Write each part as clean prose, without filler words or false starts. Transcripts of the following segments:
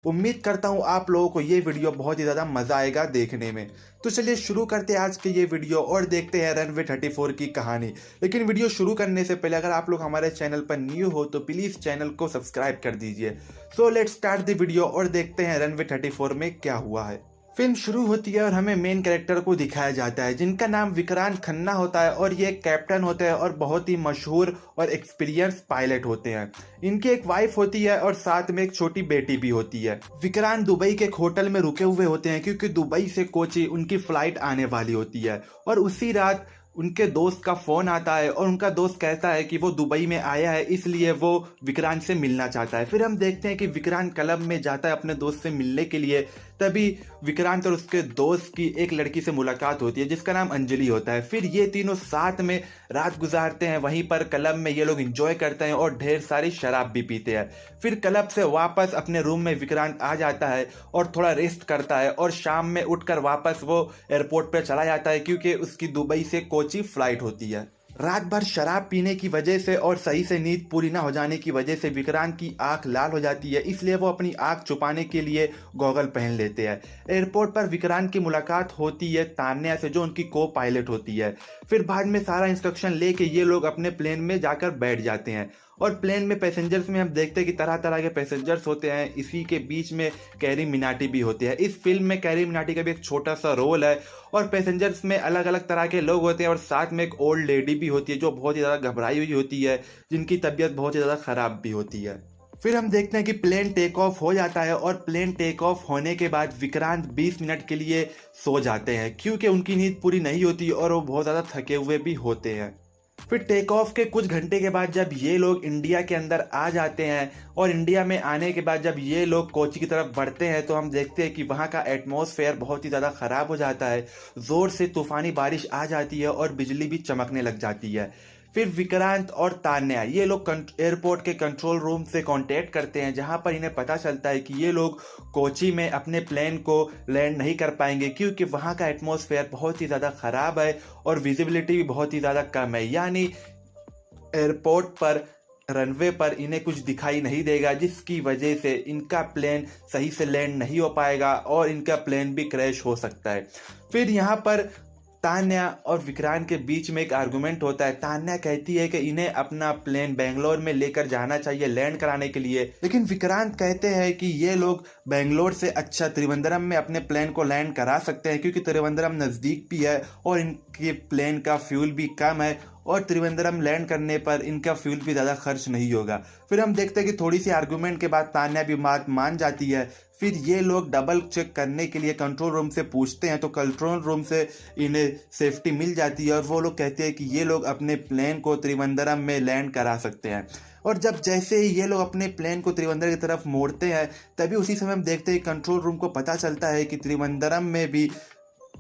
उम्मीद करता हूँ आप लोगों को ये वीडियो बहुत ही ज़्यादा मज़ा आएगा देखने में। तो चलिए शुरू करते हैं आज के ये वीडियो और देखते हैं रनवे 34 की कहानी। लेकिन वीडियो शुरू करने से पहले अगर आप लोग हमारे चैनल पर न्यू हो तो प्लीज़ चैनल को सब्सक्राइब कर दीजिए। So let's start the video और देखते हैं रनवे 34 में क्या हुआ है। फिल्म शुरू होती है और हमें मेन कैरेक्टर को दिखाया जाता है जिनका नाम विक्रांत खन्ना होता है और ये एक कैप्टन होते हैं और बहुत ही मशहूर और एक्सपीरियंस पायलट होते हैं। इनकी एक वाइफ होती है और साथ में एक छोटी बेटी भी होती है। विक्रांत दुबई के एक होटल में रुके हुए होते हैं क्योंकि दुबई से कोची उनकी फ्लाइट आने वाली होती है और उसी रात उनके दोस्त का फोन आता है और उनका दोस्त कहता है कि वो दुबई में आया है इसलिए वो विक्रांत से मिलना चाहता है। फिर हम देखते हैं कि विक्रांत क्लब में जाता है अपने दोस्त से मिलने के लिए। तभी विक्रांत और उसके दोस्त की एक लड़की से मुलाकात होती है जिसका नाम अंजलि होता है। फिर ये तीनों साथ में रात गुजारते हैं, वहीं पर क्लब में ये लोग एंजॉय करते हैं और ढेर सारी शराब भी पीते हैं। फिर क्लब से वापस अपने रूम में विक्रांत आ जाता है और थोड़ा रेस्ट करता है और शाम में उठकर वापस वो एयरपोर्ट पर चला जाता है क्योंकि उसकी दुबई से कोची फ्लाइट होती है। रात भर शराब पीने की वजह से और सही से नींद पूरी ना हो जाने की वजह से विक्रांत की आंख लाल हो जाती है, इसलिए वो अपनी आंख छुपाने के लिए गॉगल पहन लेते हैं। एयरपोर्ट पर विक्रांत की मुलाकात होती है तान्या से जो उनकी को पायलट होती है। फिर बाद में सारा इंस्ट्रक्शन लेके ये लोग अपने प्लेन में जाकर बैठ जाते हैं और प्लेन में पैसेंजर्स में हम देखते हैं कि तरह तरह के पैसेंजर्स होते हैं। इसी के बीच में कैरी मिनाटी भी होती है। इस फिल्म में कैरी मिनाटी का भी एक छोटा सा रोल है और पैसेंजर्स में अलग अलग तरह के लोग होते हैं और साथ में एक ओल्ड लेडी भी होती है जो बहुत ही ज़्यादा घबराई हुई होती है, जिनकी तबीयत बहुत ही ज़्यादा ख़राब भी होती है। फिर हम देखते हैं कि प्लेन टेक ऑफ हो जाता है और प्लेन टेक ऑफ होने के बाद विक्रांत 20 मिनट के लिए सो जाते हैं क्योंकि उनकी नींद पूरी नहीं होती और वो बहुत ज़्यादा थके हुए भी होते हैं। फिर टेक ऑफ के कुछ घंटे के बाद जब ये लोग इंडिया के अंदर आ जाते हैं और इंडिया में आने के बाद जब ये लोग कोची की तरफ बढ़ते हैं तो हम देखते हैं कि वहाँ का एटमॉस्फेयर बहुत ही ज़्यादा ख़राब हो जाता है। ज़ोर से तूफ़ानी बारिश आ जाती है और बिजली भी चमकने लग जाती है। फिर विक्रांत और तान्या ये लोग एयरपोर्ट के कंट्रोल रूम से कांटेक्ट करते हैं जहां पर इन्हें पता चलता है कि ये लोग कोची में अपने प्लेन को लैंड नहीं कर पाएंगे क्योंकि वहां का एटमॉस्फेयर बहुत ही ज़्यादा ख़राब है और विजिबिलिटी भी बहुत ही ज़्यादा कम है, यानी एयरपोर्ट पर रनवे पर इन्हें कुछ दिखाई नहीं देगा जिसकी वजह से इनका प्लेन सही से लैंड नहीं हो पाएगा और इनका प्लेन भी क्रैश हो सकता है। फिर यहाँ पर तान्या और विक्रांत के बीच में एक आर्गुमेंट होता है। तान्या कहती है कि इन्हें अपना प्लेन बेंगलोर में लेकर जाना चाहिए लैंड कराने के लिए, लेकिन विक्रांत कहते हैं कि ये लोग बेंगलोर से अच्छा त्रिवेंद्रम में अपने प्लेन को लैंड करा सकते हैं क्योंकि त्रिवेंद्रम नज़दीक भी है और इनके प्लेन का फ्यूल भी कम है और त्रिवेंद्रम लैंड करने पर इनका फ्यूल भी ज़्यादा खर्च नहीं होगा। फिर हम देखते हैं कि थोड़ी सी आर्गुमेंट के बाद तान्या भी बात मान जाती है। फिर ये लोग डबल चेक करने के लिए कंट्रोल रूम से पूछते हैं तो कंट्रोल रूम से इन्हें सेफ्टी मिल जाती है और वो लोग कहते हैं कि ये लोग अपने प्लेन को त्रिवेंद्रम में लैंड करा सकते हैं। और जब जैसे ही ये लोग अपने प्लेन को त्रिवेंद्रम की तरफ मोड़ते हैं तभी उसी समय हम देखते हैं कंट्रोल रूम को पता चलता है कि त्रिवेंद्रम में भी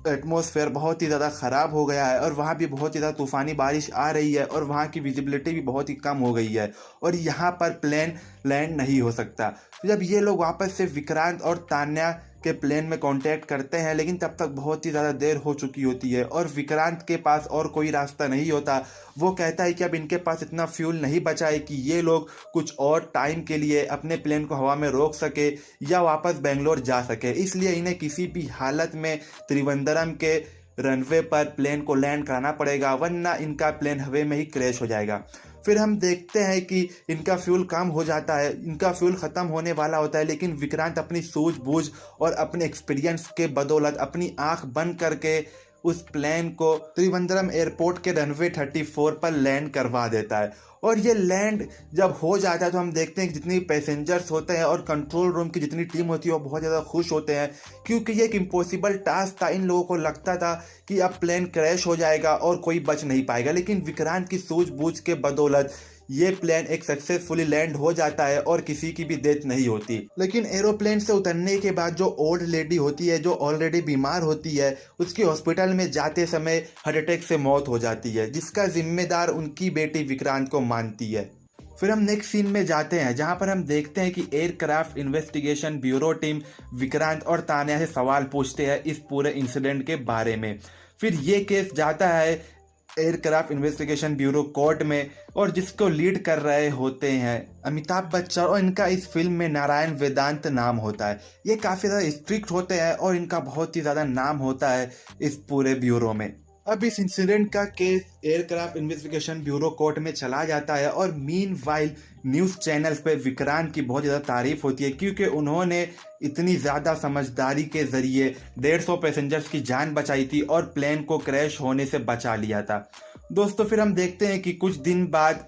एटमॉस्फेयर बहुत ही ज़्यादा ख़राब हो गया है और वहाँ भी बहुत ही ज़्यादा तूफ़ानी बारिश आ रही है और वहाँ की विजिबिलिटी भी बहुत ही कम हो गई है और यहाँ पर प्लेन लैंड नहीं हो सकता। जब ये लोग वापस से विक्रांत और तान्या के प्लेन में कांटेक्ट करते हैं लेकिन तब तक बहुत ही ज़्यादा देर हो चुकी होती है और विक्रांत के पास और कोई रास्ता नहीं होता। वो कहता है कि अब इनके पास इतना फ्यूल नहीं बचा है कि ये लोग कुछ और टाइम के लिए अपने प्लेन को हवा में रोक सके या वापस बेंगलोर जा सके, इसलिए इन्हें किसी भी हालत में त्रिवेंद्रम के रनवे पर प्लेन को लैंड कराना पड़ेगा वरना इनका प्लेन हवा में ही क्रैश हो जाएगा। फिर हम देखते हैं कि इनका फ्यूल कम हो जाता है, इनका फ्यूल ख़त्म होने वाला होता है, लेकिन विक्रांत अपनी सूझबूझ और अपने एक्सपीरियंस के बदौलत अपनी आंख बंद करके उस प्लेन को त्रिवेंद्रम एयरपोर्ट के रनवे 34 पर लैंड करवा देता है। और ये लैंड जब हो जाता है तो हम देखते हैं कि जितने पैसेंजर्स होते हैं और कंट्रोल रूम की जितनी टीम होती है वो बहुत ज़्यादा खुश होते हैं क्योंकि ये एक इम्पॉसिबल टास्क था। इन लोगों को लगता था कि अब प्लेन क्रैश हो जाएगा और कोई बच नहीं पाएगा, लेकिन विक्रांत की सूझबूझ के बदौलत ये प्लेन एक सक्सेसफुली लैंड हो जाता है और किसी की भी डेथ नहीं होती। लेकिन एरोप्लेन से उतरने के बाद जो ओल्ड लेडी होती है जो ऑलरेडी बीमार होती है उसकी हॉस्पिटल में जाते समय हार्ट अटैक से मौत हो जाती है जिसका जिम्मेदार उनकी बेटी विक्रांत को मानती है। फिर हम नेक्स्ट सीन में जाते हैं जहां पर हम देखते हैं कि aircraft investigation bureau team Vikrant और तान्या से सवाल पूछते हैं इस पूरे इंसिडेंट के बारे में। फिर ये केस जाता है एयरक्राफ्ट इन्वेस्टिगेशन ब्यूरो कोर्ट में, और जिसको लीड कर रहे होते हैं अमिताभ बच्चन, और इनका इस फिल्म में नारायण वेदांत नाम होता है। ये काफ़ी ज़्यादा स्ट्रिक्ट होते हैं और इनका बहुत ही ज़्यादा नाम होता है इस पूरे ब्यूरो में। अब इस इंसिडेंट का case aircraft investigation bureau court में चला जाता है, और मीनवाइल न्यूज़ चैनल्स पे विक्रांत की बहुत ज़्यादा तारीफ होती है, क्योंकि उन्होंने इतनी ज़्यादा समझदारी के ज़रिए 150 पैसेंजर्स की जान बचाई थी और प्लेन को क्रैश होने से बचा लिया था। दोस्तों फिर हम देखते हैं कि कुछ दिन बाद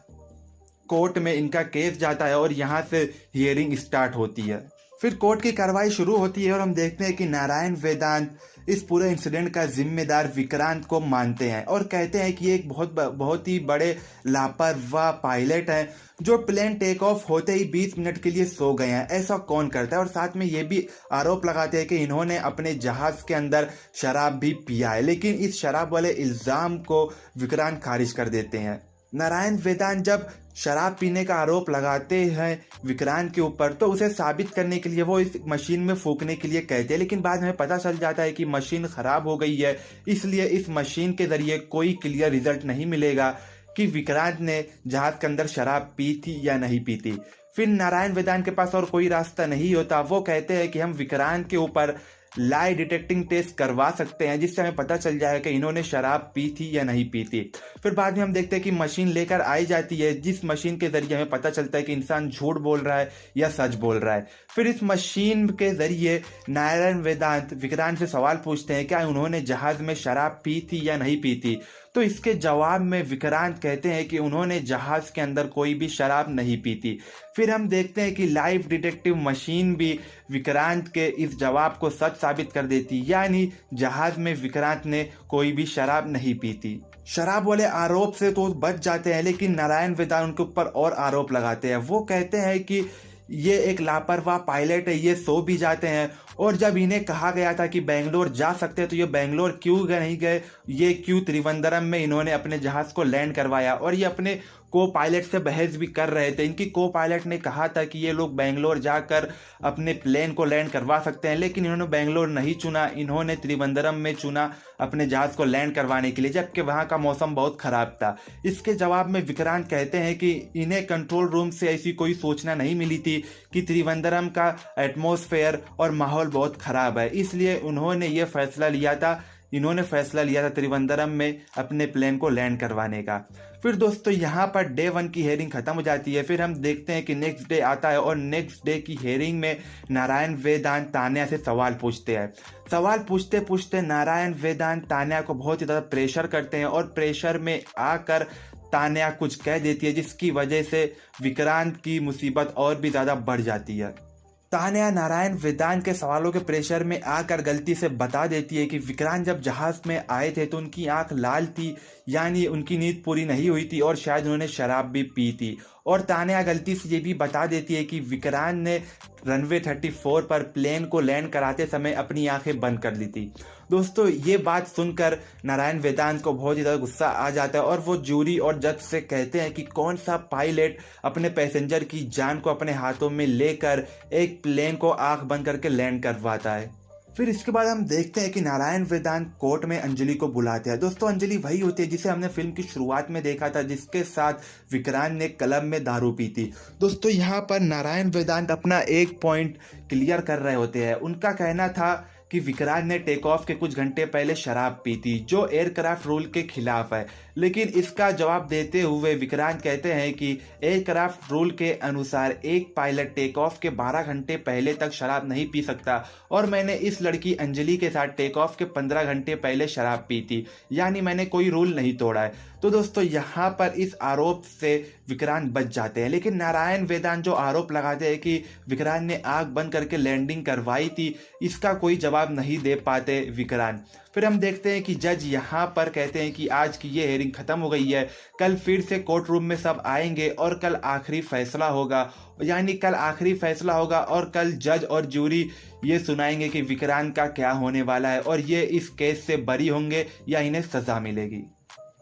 कोर्ट में इनका केस जाता है और यहाँ से हियरिंग स्टार्ट होती है। फिर कोर्ट की कार्रवाई शुरू होती है और हम देखते हैं कि नारायण वेदांत इस पूरे इंसिडेंट का जिम्मेदार विक्रांत को मानते हैं और कहते हैं कि ये एक बहुत ही बड़े लापरवाह पायलट हैं जो प्लेन टेक ऑफ होते ही 20 मिनट के लिए सो गए हैं। ऐसा कौन करता है? और साथ में ये भी आरोप लगाते हैं कि इन्होंने अपने जहाज के अंदर शराब भी पिया है, लेकिन इस शराब वाले इल्ज़ाम को विक्रांत खारिज कर देते हैं। नारायण वेदांत जब शराब पीने का आरोप लगाते हैं विक्रांत के ऊपर, तो उसे साबित करने के लिए वो इस मशीन में फूंकने के लिए कहते हैं, लेकिन बाद में पता चल जाता है कि मशीन खराब हो गई है, इसलिए इस मशीन के जरिए कोई क्लियर रिजल्ट नहीं मिलेगा कि विक्रांत ने जहाज के अंदर शराब पी थी या नहीं पी थी। फिर नारायण वेदांत के पास और कोई रास्ता नहीं होता, वो कहते हैं कि हम विक्रांत के ऊपर लाई डिटेक्टिंग टेस्ट करवा सकते हैं, जिससे हमें पता चल जाए कि इन्होंने शराब पी थी या नहीं पी थी। फिर बाद में हम देखते हैं कि मशीन लेकर आई जाती है, जिस मशीन के जरिए हमें पता चलता है कि इंसान झूठ बोल रहा है या सच बोल रहा है। फिर इस मशीन के जरिए नारायण वेदांत विक्रांत से सवाल पूछते हैं क्या उन्होंने जहाज में शराब पी थी या नहीं पी थी, तो इसके जवाब में विक्रांत कहते हैं कि उन्होंने जहाज के अंदर कोई भी शराब नहीं पी थी। फिर हम देखते हैं कि लाइव डिटेक्टिव मशीन भी विक्रांत के इस जवाब को सच साबित कर देती, यानी जहाज में विक्रांत ने कोई भी शराब नहीं पी थी। शराब वाले आरोप से तो बच जाते हैं, लेकिन नारायण वेदांत उनके ऊपर और आरोप लगाते हैं। वो कहते हैं कि ये एक लापरवाह पायलट है, ये सो भी जाते हैं, और जब इन्हें कहा गया था कि बेंगलोर जा सकते हैं तो ये बेंगलोर क्यों नहीं गए, ये क्यों त्रिवेंद्रम में इन्होंने अपने जहाज को लैंड करवाया। और ये अपने को पायलट से बहस भी कर रहे थे। इनकी को पायलट ने कहा था कि ये लोग बेंगलोर जाकर अपने प्लेन को लैंड करवा सकते हैं, लेकिन इन्होंने बेंगलोर नहीं चुना, इन्होंने त्रिवेंद्रम में चुना अपने जहाज को लैंड करवाने के लिए, जबकि वहाँ का मौसम बहुत खराब था। इसके जवाब में विक्रांत कहते हैं कि इन्हें कंट्रोल रूम से ऐसी कोई सूचना नहीं मिली थी कि त्रिवेंद्रम का एटमॉस्फेयर और माहौल बहुत खराब है, इसलिए इन्होंने फैसला लिया था त्रिवेंद्रम में अपने प्लेन को लैंड करवाने का। फिर दोस्तों यहाँ पर डे 1 की हेयरिंग खत्म हो जाती है। फिर हम देखते हैं कि नेक्स्ट डे आता है और नेक्स्ट डे की हेयरिंग में नारायण वेदांत तान्या से सवाल पूछते हैं। सवाल पूछते पूछते नारायण वेदांत तान्या को बहुत ही ज़्यादा प्रेशर करते हैं और प्रेशर में आकर तान्या कुछ कह देती है, जिसकी वजह से विक्रांत की मुसीबत और भी ज़्यादा बढ़ जाती है। तान्या नारायण वेदांत के सवालों के प्रेशर में आकर गलती से बता देती है कि विक्रांत जब जहाज में आए थे तो उनकी आंख लाल थी, यानी उनकी नींद पूरी नहीं हुई थी और शायद उन्होंने शराब भी पी थी। और तान्या गलती से ये भी बता देती है कि विक्रांत ने रनवे 34 पर प्लेन को लैंड कराते समय अपनी आंखें बंद कर ली थी। दोस्तों ये बात सुनकर नारायण वेदांत को बहुत ही ज़्यादा गुस्सा आ जाता है और वो जूरी और जज से कहते हैं कि कौन सा पायलट अपने पैसेंजर की जान को अपने हाथों में लेकर एक प्लेन को आंख बंद करके लैंड करवाता है। फिर इसके बाद हम देखते हैं कि नारायण वेदांत कोर्ट में अंजलि को बुलाते हैं। दोस्तों अंजलि वही होती है जिसे हमने फिल्म की शुरुआत में देखा था, जिसके साथ विक्रांत ने क्लब में दारू पी थी। दोस्तों यहाँ पर नारायण वेदांत अपना एक पॉइंट क्लियर कर रहे होते हैं। उनका कहना था कि विक्रांत ने टेक ऑफ के कुछ घंटे पहले शराब पी थी, जो एयरक्राफ्ट रूल के खिलाफ है। लेकिन इसका जवाब देते हुए विक्रांत कहते हैं कि एयरक्राफ्ट रूल के अनुसार एक पायलट टेक ऑफ के 12 घंटे पहले तक शराब नहीं पी सकता, और मैंने इस लड़की अंजलि के साथ टेक ऑफ के 15 घंटे पहले शराब पी थी, यानी मैंने कोई रूल नहीं तोड़ा है। तो दोस्तों यहाँ पर इस आरोप से विक्रांत बच जाते हैं, लेकिन नारायण वेदांत जो आरोप लगाते हैं कि विक्रांत ने आंख बंद करके लैंडिंग करवाई थी, इसका कोई जवाब नहीं दे पाते विक्रांत। फिर हम देखते हैं कि जज यहाँ पर कहते हैं कि आज की ये हेयरिंग खत्म हो गई है, कल फिर से कोर्ट रूम में सब आएंगे और कल आखिरी फैसला होगा, यानी कल आखिरी फैसला होगा और कल जज और जूरी ये सुनाएंगे कि विक्रांत का क्या होने वाला है और ये इस केस से बरी होंगे या इन्हें सजा मिलेगी।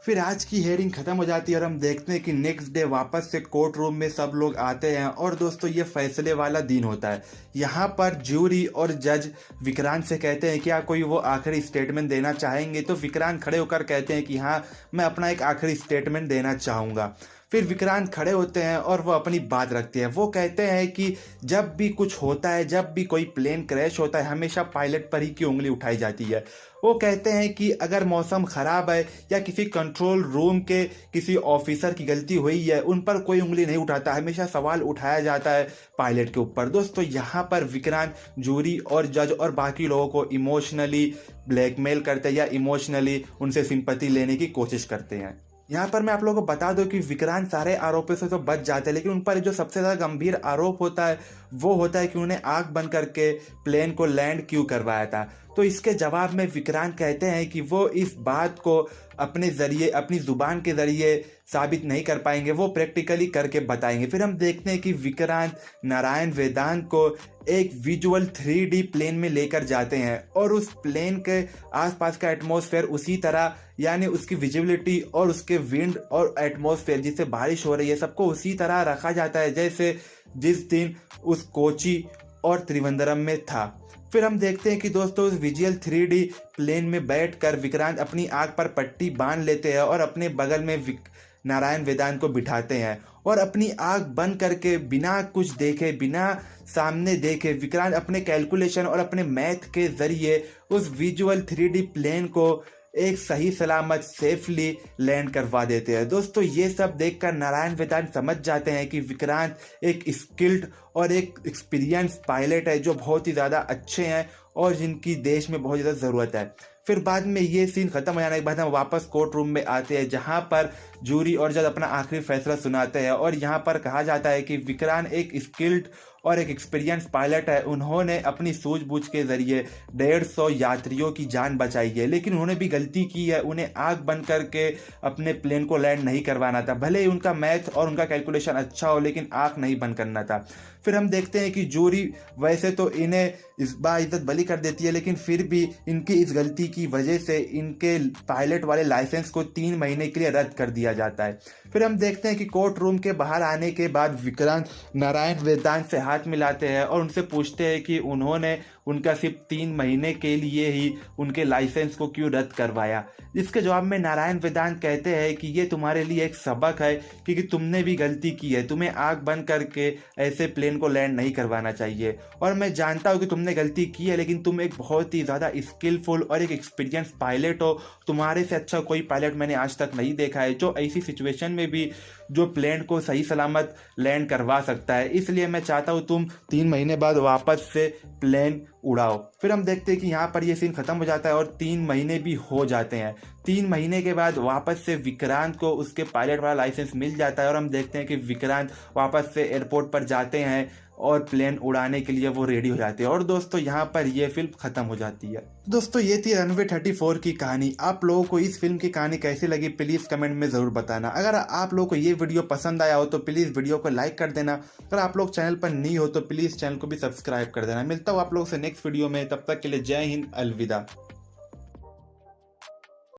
फिर आज की हेयरिंग खत्म हो जाती है और हम देखते हैं कि नेक्स्ट डे वापस से कोर्ट रूम में सब लोग आते हैं और दोस्तों ये फैसले वाला दिन होता है। यहाँ पर ज्यूरी और जज विक्रांत से कहते हैं क्या कोई वो आखिरी स्टेटमेंट देना चाहेंगे, तो विक्रांत खड़े होकर कहते हैं कि हाँ, मैं अपना एक आखिरी स्टेटमेंट देना चाहूँगा। फिर विक्रांत खड़े होते हैं और वो अपनी बात रखते हैं। वो कहते हैं कि जब भी कुछ होता है, जब भी कोई प्लेन क्रैश होता है, हमेशा पायलट पर ही की उंगली उठाई जाती है। वो कहते हैं कि अगर मौसम ख़राब है या किसी कंट्रोल रूम के किसी ऑफिसर की गलती हुई है, उन पर कोई उंगली नहीं उठाता, हमेशा सवाल उठाया जाता है पायलट के ऊपर। दोस्तों यहाँ पर विक्रांत जूरी और जज और बाकी लोगों को इमोशनली ब्लैकमेल करते हैं या इमोशनली उनसे सिंपैथी लेने की कोशिश करते हैं। यहाँ पर मैं आप लोगों को बता दूं कि विक्रांत सारे आरोपों से तो बच जाते हैं, लेकिन उन पर जो सबसे ज़्यादा गंभीर आरोप होता है वो होता है कि उन्हें आंख बंद करके प्लेन को लैंड क्यों करवाया था। तो इसके जवाब में विक्रांत कहते हैं कि वो इस बात को अपने ज़रिए, अपनी ज़ुबान के ज़रिए साबित नहीं कर पाएंगे, वो प्रैक्टिकली करके बताएंगे। फिर हम देखते हैं कि विक्रांत नारायण वेदांत को एक विजुअल 3D प्लेन में लेकर जाते हैं और उस प्लेन के आसपास का एटमॉस्फेयर उसी तरह, यानी उसकी विजिबिलिटी और उसके विंड और एटमॉस्फेयर जिससे बारिश हो रही है, सबको उसी तरह रखा जाता है जैसे जिस दिन उस कोची और त्रिवेंद्रम में था। फिर हम देखते हैं कि दोस्तों उस विजुअल 3D प्लेन में बैठकर विक्रांत अपनी आंख पर पट्टी बांध लेते हैं और अपने बगल में नारायण वेदांत को बिठाते हैं और अपनी आंख बंद करके बिना कुछ देखे, बिना सामने देखे, विक्रांत अपने कैलकुलेशन और अपने मैथ के जरिए उस विजुअल 3D प्लेन को एक सही सलामत सेफली लैंड करवा देते हैं। दोस्तों ये सब देखकर नारायण वेदांत समझ जाते हैं कि विक्रांत एक स्किल्ड और एक एक्सपीरियंस पायलट है जो बहुत ही ज़्यादा अच्छे हैं और जिनकी देश में बहुत ज़्यादा ज़रूरत है। फिर बाद में ये सीन खत्म हो जाने के बाद हम वापस कोर्ट रूम में आते हैं जहाँ पर जूरी और जज अपना आखिरी फैसला सुनाते हैं और यहाँ पर कहा जाता है कि विक्रांत एक स्किल्ड और एक एक्सपीरियंस पायलट है। उन्होंने अपनी सूझबूझ के जरिए 150 यात्रियों की जान बचाई है, लेकिन उन्होंने भी गलती की है। उन्हें आंख बंद करके अपने प्लेन को लैंड नहीं करवाना था। भले ही उनका मैथ और उनका कैलकुलेशन अच्छा हो, लेकिन आंख नहीं बंद करना था। फिर हम देखते हैं कि जूरी वैसे तो इन्हें इस बाइज्जत बली कर देती है, लेकिन फिर भी इनकी इस गलती की वजह से इनके पायलट वाले लाइसेंस को 3 महीने के लिए रद्द कर दिया जाता है। फिर हम देखते हैं कि कोर्ट रूम के बाहर आने के बाद विक्रांत नारायण वेदांत से हाथ मिलाते हैं और उनसे पूछते हैं कि उन्होंने उनका सिर्फ 3 महीने के लिए ही उनके लाइसेंस को क्यों रद्द करवाया। जिसके जवाब में नारायण वेदांत कहते हैं कि ये तुम्हारे लिए एक सबक है क्योंकि तुमने भी गलती की है, तुम्हें आंख बंद करके ऐसे प्लेन को लैंड नहीं करवाना चाहिए। और मैं जानता हूँ कि तुमने गलती की है, लेकिन तुम एक बहुत ही ज़्यादा स्किलफुल और एक एक्सपीरियंस पायलट हो। तुम्हारे से अच्छा कोई पायलट मैंने आज तक नहीं देखा है जो ऐसी सिचुएशन में भी जो प्लेन को सही सलामत लैंड करवा सकता है। इसलिए मैं चाहता हूँ तुम 3 महीने बाद वापस से प्लेन उड़ाओ। फिर हम देखते हैं कि यहाँ पर ये सीन खत्म हो जाता है और 3 महीने भी हो जाते हैं। 3 महीने के बाद वापस से विक्रांत को उसके पायलट वाला लाइसेंस मिल जाता है और हम देखते हैं कि विक्रांत वापस से एयरपोर्ट पर जाते हैं और प्लेन उड़ाने के लिए वो रेडी हो जाते हैं। और दोस्तों यहाँ पर ये फिल्म खत्म हो जाती है। दोस्तों ये थी रनवे 34 की कहानी। आप लोगों को इस फिल्म की कहानी कैसी लगी प्लीज़ कमेंट में ज़रूर बताना। अगर आप लोगों को ये वीडियो पसंद आया हो तो प्लीज़ वीडियो को लाइक कर देना। अगर आप लोग चैनल पर नहीं हो तो प्लीज़ चैनल को भी सब्सक्राइब कर देना। मिलता हूँ आप लोगों से नेक्स्ट वीडियो में, तब तक के लिए जय हिंद, अलविदा।